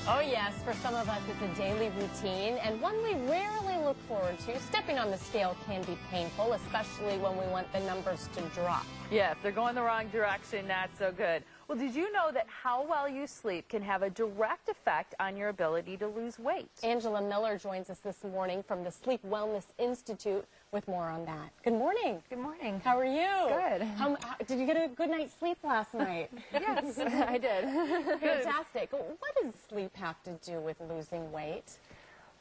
Oh yes, for some of us it's a daily routine and one we rarely look forward to. Stepping on the scale can be painful, especially when we want the numbers to drop. Yeah, if they're going the wrong direction, not so good. Well, did you know that how well you sleep can have a direct effect on your ability to lose weight? Angela Miller joins us this morning from the Sleep Wellness Institute with more on that. Good morning. Good morning. How are you? Good. Did you get a good night's sleep last night? Yes, I did. Fantastic. What does sleep have to do with losing weight?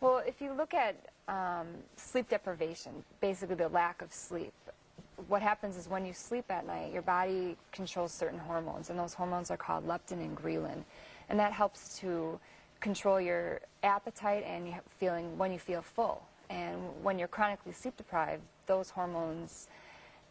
Well, if you look at sleep deprivation, basically the lack of sleep, what happens is when you sleep at night, your body controls certain hormones, and those hormones are called leptin and ghrelin, and that helps to control your appetite and when you feel full. And when you're chronically sleep deprived, those hormones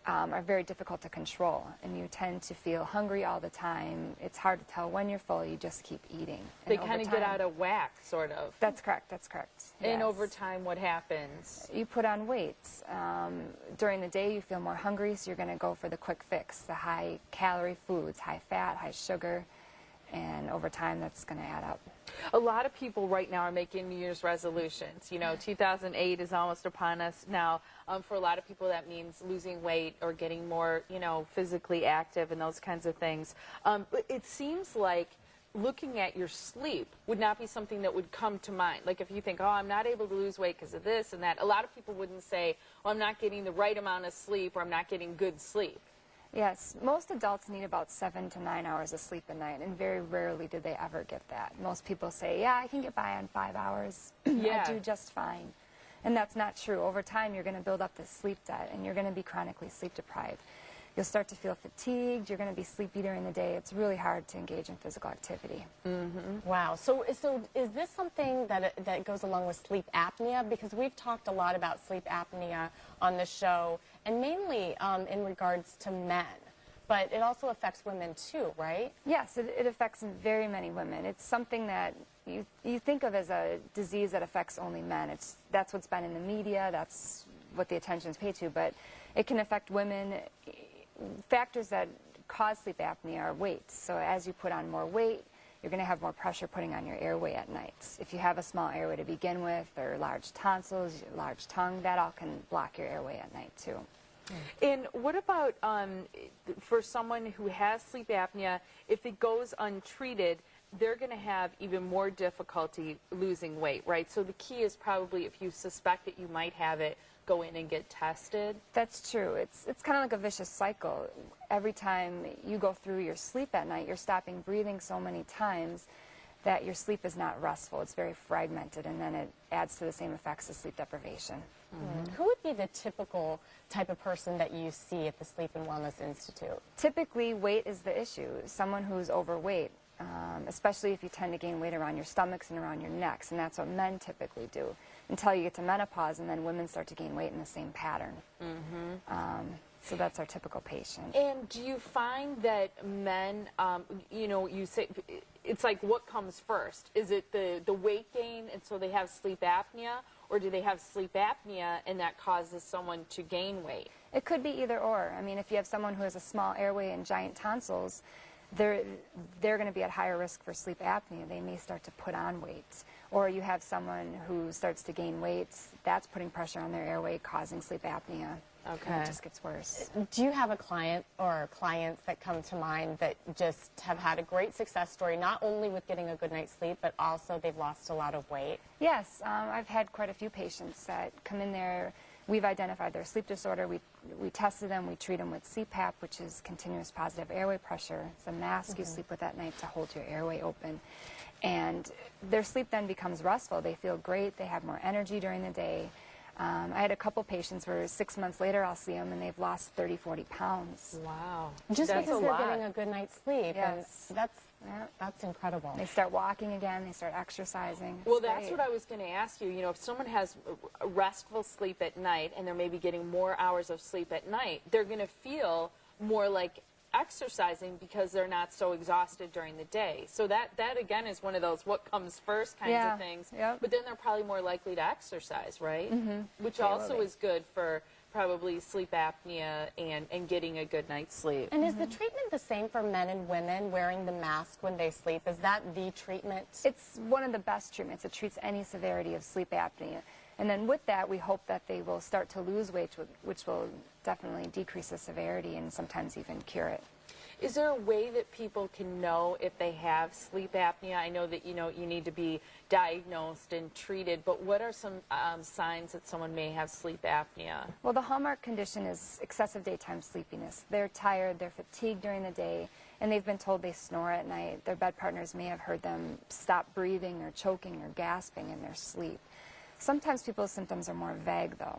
are very difficult to control, and you tend to feel hungry all the time. It's hard to tell when you're full. You just keep eating. They kind of get out of whack, sort of. That's correct. That's correct. And yes. over time, what happens? You put on weight. During the day, you feel more hungry, so you're going to go for the quick fix, the high-calorie foods, high fat, high sugar, and over time, that's going to add up. A lot of people right now are making New Year's resolutions. You know, 2008 is almost upon us now. For a lot of people, that means losing weight or getting more, physically active and those kinds of things. But it seems like looking at your sleep would not be something that would come to mind. Like if you think, oh, I'm not able to lose weight because of this and that, a lot of people wouldn't say, well, I'm not getting the right amount of sleep or I'm not getting good sleep. Yes, most adults need about 7 to 9 hours of sleep a night, and very rarely do they ever get that. Most people say, yeah, I can get by on 5 hours. Yeah. I do just fine. And that's not true. Over time, you're going to build up this sleep debt, and you're going to be chronically sleep deprived. You'll start to feel fatigued. You're going to be sleepy during the day. It's really hard to engage in physical activity. Mm-hmm. Wow. So is this something that goes along with sleep apnea? Because we've talked a lot about sleep apnea on the show, and mainly in regards to men. But it also affects women too, right? Yes, it affects very many women. It's something that you think of as a disease that affects only men. That's what's been in the media. That's what the attention is paid to. But it can affect women. Factors that cause sleep apnea are weight. So as you put on more weight, you're going to have more pressure putting on your airway at night. If you have a small airway to begin with, or large tonsils, large tongue, that all can block your airway at night too. And what about for someone who has sleep apnea, if it goes untreated, they're going to have even more difficulty losing weight, right? So the key is probably if you suspect that you might have it, go in and get tested. That's true. It's kind of like a vicious cycle. Every time you go through your sleep at night, you're stopping breathing so many times that your sleep is not restful. It's very fragmented, and then it adds to the same effects as sleep deprivation. Mm-hmm. Who would be the typical type of person that you see at the Sleep and Wellness Institute? Typically, weight is the issue. Someone who's overweight, especially if you tend to gain weight around your stomachs and around your necks, and that's what men typically do until you get to menopause, and then women start to gain weight in the same pattern. Mm-hmm. So that's our typical patient. And do you find that men, you say, it's like what comes first? Is it the weight gain and so they have sleep apnea, or do they have sleep apnea and that causes someone to gain weight? It could be either or. I mean, if you have someone who has a small airway and giant tonsils, they're going to be at higher risk for sleep apnea. They may start to put on weight. Or you have someone who starts to gain weight, that's putting pressure on their airway, causing sleep apnea. Okay. And it just gets worse. Do you have a client or clients that come to mind that just have had a great success story, not only with getting a good night's sleep, but also they've lost a lot of weight? Yes, I've had quite a few patients that come in there. We've identified their sleep disorder. We tested them. We treat them with CPAP, which is continuous positive airway pressure. It's a mask you sleep with at night to hold your airway open. And their sleep then becomes restful. They feel great. They have more energy during the day. I had a couple patients where 6 months later I'll see them and they've lost 30, 40 pounds. Wow. Just because they're getting a good night's sleep. Yes. And that's incredible. They start walking again. They start exercising. Well, that's what I was going to ask you. You know, if someone has a restful sleep at night and they're maybe getting more hours of sleep at night, they're going to feel more like exercising because they're not so exhausted during the day. So that again is one of those what comes first kinds of things. Yep. But then they're probably more likely to exercise, right? Mm-hmm. Which also is good for probably sleep apnea and getting a good night's sleep. And is the treatment the same for men and women wearing the mask when they sleep? Is that the treatment? It's one of the best treatments. It treats any severity of sleep apnea. And then with that, we hope that they will start to lose weight, which will definitely decrease the severity and sometimes even cure it. Is there a way that people can know if they have sleep apnea? I know that you need to be diagnosed and treated, but what are some signs that someone may have sleep apnea? Well, the hallmark condition is excessive daytime sleepiness. They're tired, they're fatigued during the day, and they've been told they snore at night. Their bed partners may have heard them stop breathing or choking or gasping in their sleep. Sometimes people's symptoms are more vague, though,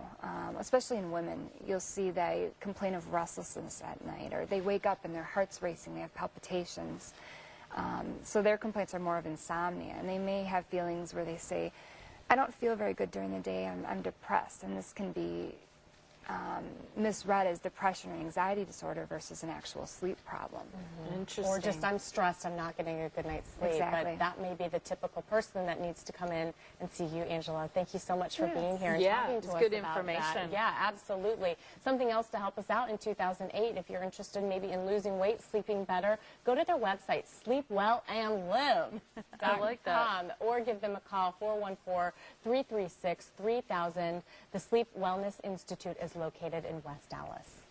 especially in women. You'll see they complain of restlessness at night, or they wake up and their heart's racing, they have palpitations. So their complaints are more of insomnia, and they may have feelings where they say, I don't feel very good during the day, I'm depressed, and this can be misread as depression or anxiety disorder versus an actual sleep problem. Interesting. Or just, I'm stressed, I'm not getting a good night's sleep. Exactly. But that may be the typical person that needs to come in and see you, Angela. Thank you so much for being here and talking to us good about information. that. Yeah, absolutely. Something else to help us out in 2008, if you're interested maybe in losing weight, sleeping better, go to their website, sleepwellandlive.com. I like that. Or give them a call, 414-336-3000. The Sleep Wellness Institute is located in West Dallas.